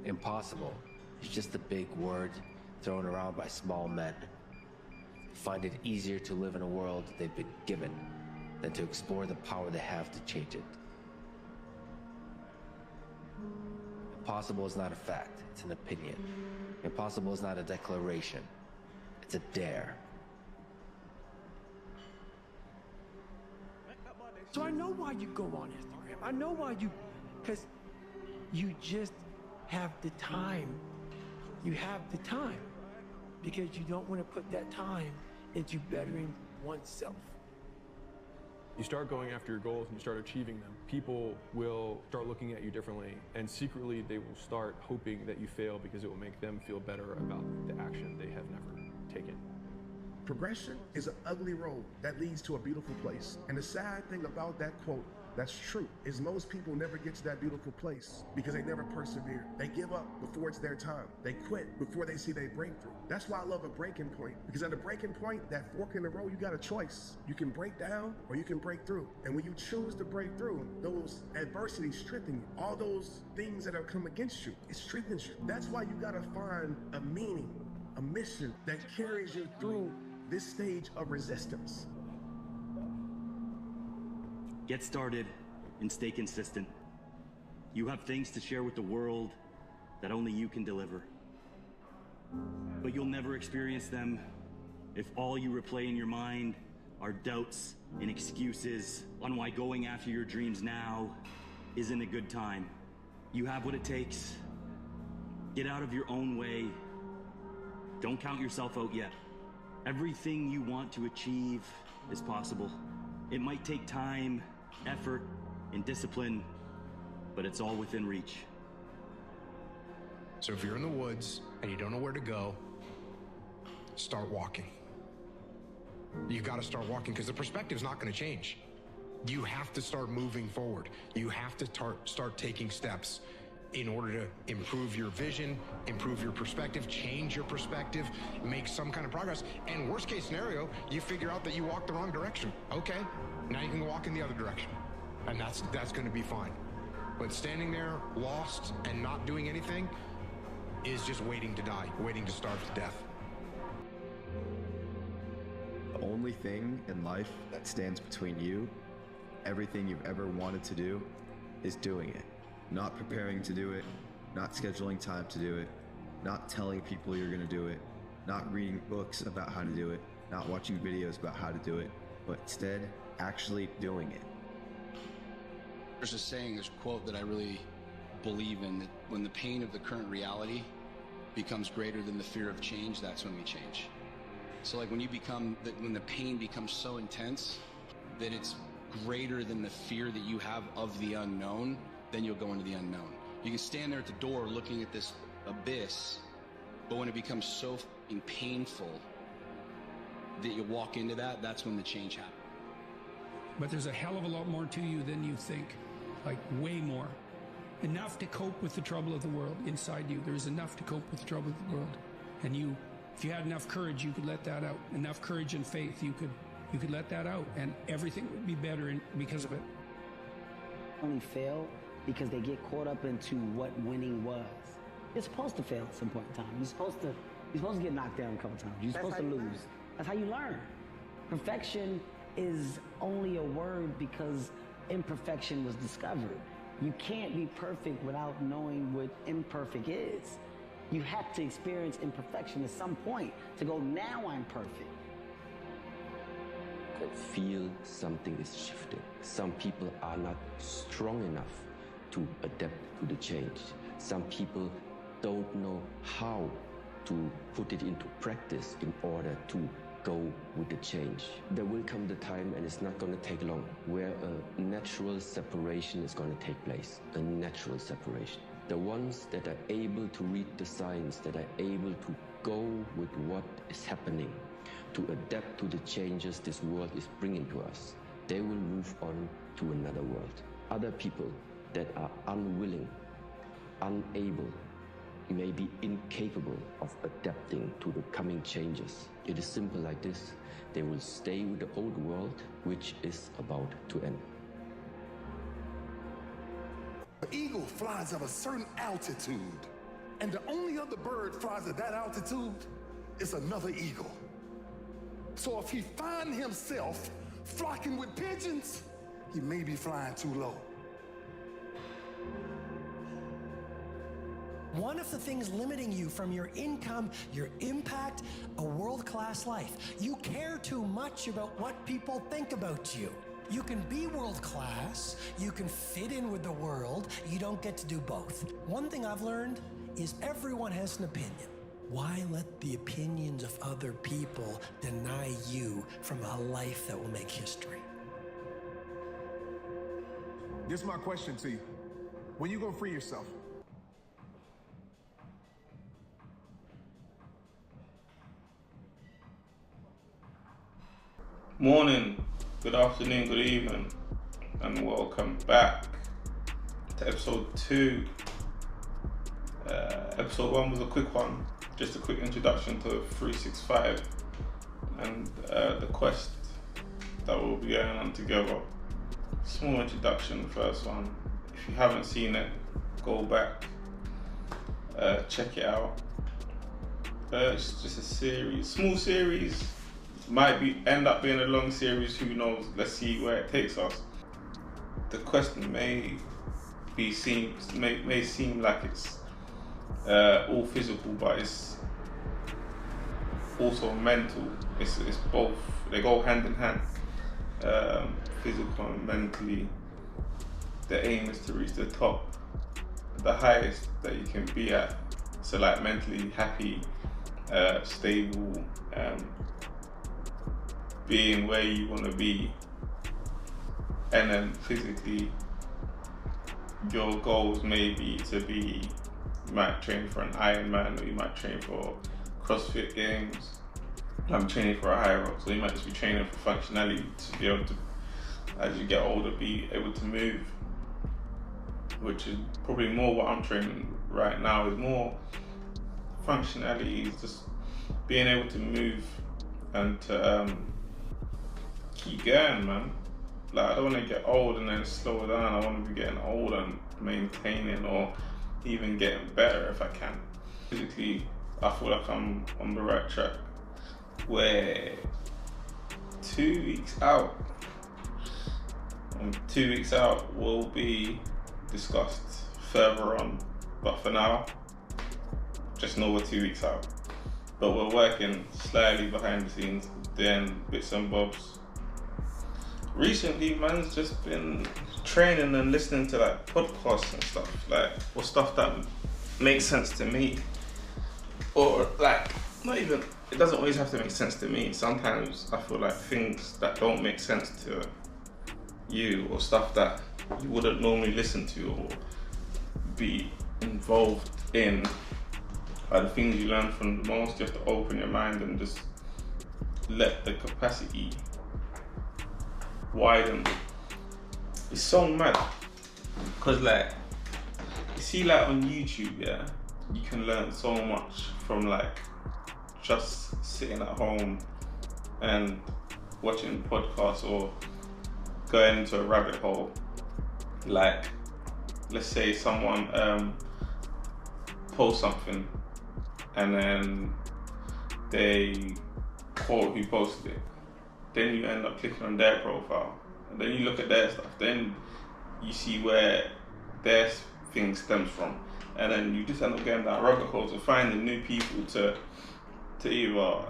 Impossible is just a big word thrown around by small men who find it easier to live in a world they've been given than to explore the power they have to change it. Impossible is not a fact, it's an opinion. Impossible is not a declaration, it's a dare. So I know why you go on Instagram. I know why because you just have the time. You have the time because you don't want to put that time into bettering oneself. You start going after your goals and you start achieving them, people will start looking at you differently, and secretly they will start hoping that you fail because it will make them feel better about the action they have never taken. Progression is an ugly road that leads to a beautiful place. And the sad thing about that quote that's true is most people never get to that beautiful place because they never persevere. They give up before it's their time. They quit before they see their breakthrough. That's why I love a breaking point, because at a breaking point, that fork in the road, you got a choice. You can break down or you can break through. And when you choose to break through, those adversities strengthen you. All those things that have come against you, it strengthens you. That's why you gotta find a meaning, a mission that carries you through this stage of resistance. Get started and stay consistent. You have things to share with the world that only you can deliver. But you'll never experience them if all you replay in your mind are doubts and excuses on why going after your dreams now isn't a good time. You have what it takes. Get out of your own way. Don't count yourself out yet. Everything you want to achieve is possible. It might take time, effort, and discipline, but it's all within reach. So if you're in the woods and you don't know where to go, start walking. You got to start walking because the perspective's not going to change. You have to start moving forward. You have to start taking steps in order to improve your vision, improve your perspective, change your perspective, make some kind of progress. And worst case scenario, you figure out that you walked the wrong direction. Okay, now you can walk in the other direction. And that's gonna be fine. But standing there lost and not doing anything is just waiting to die, waiting to starve to death. The only thing in life that stands between you, everything you've ever wanted to do, is doing it. Not preparing to do it, not scheduling time to do it, not telling people you're gonna do it, not reading books about how to do it, not watching videos about how to do it, but instead actually doing it. There's a saying, there's a quote that I really believe in, that when the pain of the current reality becomes greater than the fear of change, that's when we change. So like when the pain becomes so intense that it's greater than the fear that you have of the unknown, then you'll go into the unknown. You can stand there at the door looking at this abyss, but when it becomes so fucking painful that you walk into that, that's when the change happens. But there's a hell of a lot more to you than you think, like way more. Enough to cope with the trouble of the world inside you. There's enough to cope with the trouble of the world. And you, if you had enough courage, you could let that out. Enough courage and faith, you could let that out, and everything would be better because of it. Only fail because they get caught up into what winning was. You're supposed to fail at some point in time. You're supposed to get knocked down a couple times. You're supposed to lose. That's how you learn. Perfection is only a word because imperfection was discovered. You can't be perfect without knowing what imperfect is. You have to experience imperfection at some point to go, now I'm perfect. I feel something is shifting. Some people are not strong enough to adapt to the change. Some people don't know how to put it into practice in order to go with the change. There will come the time, and it's not going to take long, where a natural separation is going to take place. A natural separation. The ones that are able to read the signs, that are able to go with what is happening, to adapt to the changes this world is bringing to us, they will move on to another world. Other people that are unwilling, unable, maybe incapable of adapting to the coming changes. It is simple like this. They will stay with the old world, which is about to end. An eagle flies at a certain altitude And the only other bird flies at that altitude is another eagle. So if he finds himself flocking with pigeons, he may be flying too low. One of the things limiting you from your income, your impact, a world-class life. You care too much about what people think about you. You can be world-class, you can fit in with the world, you don't get to do both. One thing I've learned is everyone has an opinion. Why let the opinions of other people deny you from a life that will make history? This is my question to you. When you gonna free yourself? Morning, good afternoon, good evening, and welcome back to episode 2. Episode 1 was a quick one, just a quick introduction to 365 and the quest that we'll be going on together. Small introduction, first one. If you haven't seen it, go back, check it out. It's just a series, small series. Might end up being a long series, who knows? Let's see where it takes us. The quest may seem like it's all physical, but it's also mental. It's both. They go hand in hand. Physical and mentally. The aim is to reach the top, the highest that you can be at. So like mentally happy, stable, being where you want to be, and then physically your goals may be to be, you might train for an Ironman, or you might train for CrossFit Games. I'm training for a high rock, so you might just be training for functionality to be able to, as you get older, be able to move, which is probably more what I'm training right now, is more functionality, is just being able to move and to keep going, man. Like, I don't want to get old and then slow down. I want to be getting old and maintaining, or even getting better if I can. Physically, I feel like I'm on the right track. Where 2 weeks out, will be discussed further on. But for now, just know we're 2 weeks out. But we're working slightly behind the scenes, doing bits and bobs. Recently, man's just been training and listening to like podcasts and stuff, like, or stuff that makes sense to me, or like, not even, it doesn't always have to make sense to me. Sometimes I feel like things that don't make sense to you, or stuff that you wouldn't normally listen to or be involved in, are the things you learn from the most. You have to open your mind and just let the capacity widen. It's so mad, because like, you see, like on YouTube, yeah, you can learn so much from like just sitting at home and watching podcasts, or going into a rabbit hole. Like, let's say someone posts something and then they quote who posted it. Then you end up clicking on their profile, and then you look at their stuff. Then you see where their thing stems from, and then you just end up getting that rabbit hole to finding new people to either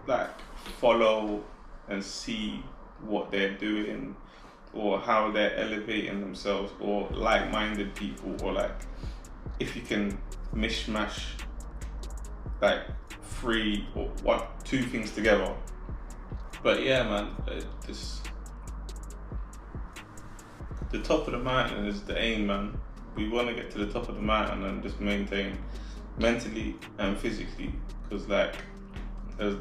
like follow and see what they're doing, or how they're elevating themselves, or like-minded people, or like if you can mishmash like 3 or 1, 2 things together. But yeah, man, the top of the mountain is the aim, man. We want to get to the top of the mountain and just maintain mentally and physically, because like, as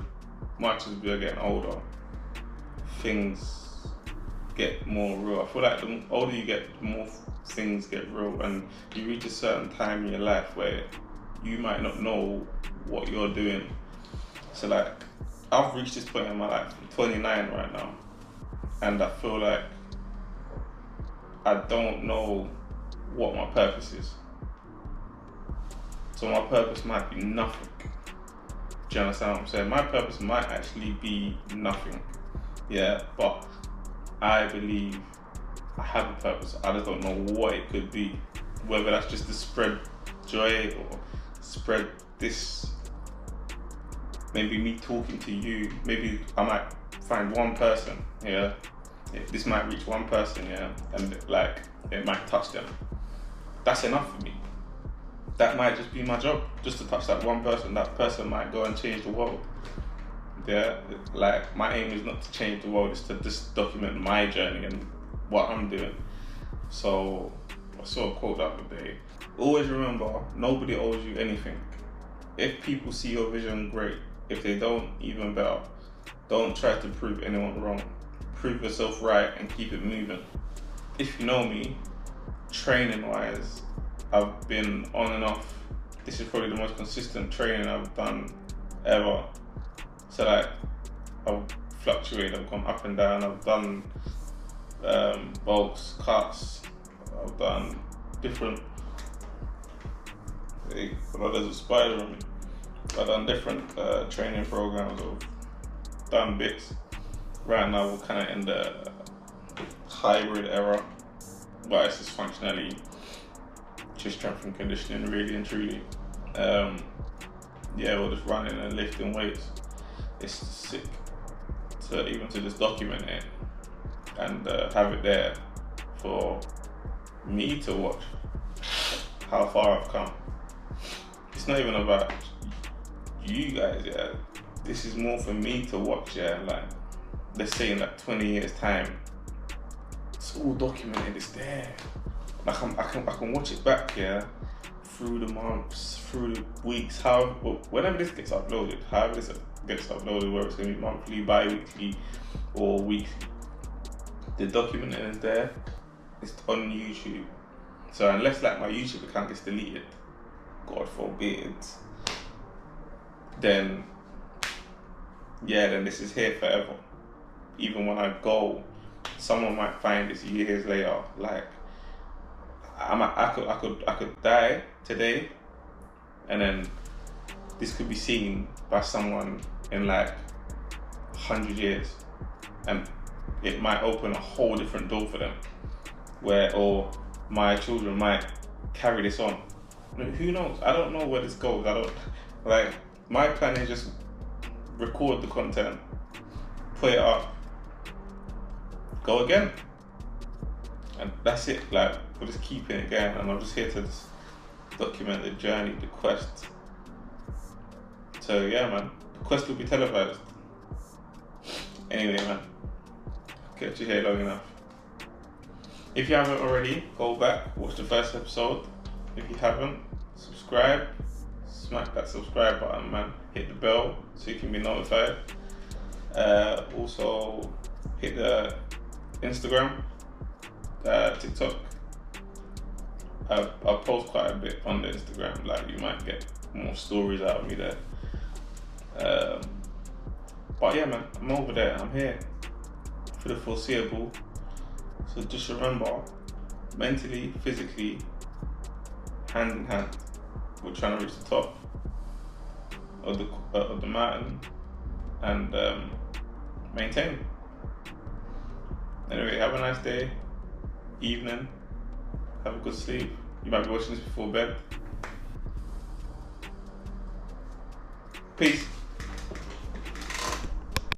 much as we're getting older, things get more real. I feel like the older you get, the more things get real, and you reach a certain time in your life where you might not know what you're doing. So like, I've reached this point in my life. I'm 29 right now, and I feel like I don't know what my purpose is. So my purpose might be nothing. Do you understand what I'm saying? My purpose might actually be nothing. Yeah, but I believe I have a purpose. I just don't know what it could be. Whether that's just to spread joy or spread this, maybe me talking to you, maybe I might find one person, yeah. This might reach one person, yeah, and like it might touch them. That's enough for me. That might just be my job, just to touch that one person. That person might go and change the world. Yeah, like my aim is not to change the world, it's to just document my journey and what I'm doing. So I saw a quote the other day. Always remember, nobody owes you anything. If people see your vision, great. If they don't, even better. Don't try to prove anyone wrong. Prove yourself right and keep it moving. If you know me, training wise, I've been on and off. This is probably the most consistent training I've done ever. So like, I've fluctuated, I've gone up and down, I've done bulks, cuts, I've done different, there's a spider on me. I've done different training programs, I've done bits. Right now we're kind of in the hybrid era, but it's just functionally, just strength and conditioning really and truly. Yeah, we're just running and lifting weights. It's sick to even to just document it and have it there for me to watch how far I've come. It's not even about you guys, yeah. This is more for me to watch, yeah. Like, let's say in like 20 years time, it's all documented, it's there. Like I can watch it back, yeah, through the months, through the weeks, whenever this gets uploaded, however this gets uploaded, whether it's gonna be monthly, bi-weekly, or weekly. The documenting is there, it's on YouTube. So unless like my YouTube account gets deleted, God forbid, then yeah, then this is here forever. Even when I go, someone might find this years later. Like I could die today, and then this could be seen by someone in like 100 years, and it might open a whole different door for them, or my children might carry this on. Who knows? I don't know where this goes. My plan is just record the content, put it up, go again, and that's it. Like, we're just keeping it going, and I'm just here to just document the journey, the quest. So yeah, man, the quest will be televised. Anyway, man, catch you here long enough. If you haven't already, go back, watch the first episode. If you haven't, subscribe, smack that subscribe button, man. Hit the bell so you can be notified. Also, hit the Instagram, TikTok. I'll post quite a bit on the Instagram, like you might get more stories out of me there. But yeah, man, I'm over there, I'm here for the foreseeable. So just remember, mentally, physically, hand in hand, we're trying to reach the top of the mountain and maintain. Anyway, have a nice day, evening, have a good sleep. You might be watching this before bed. Peace.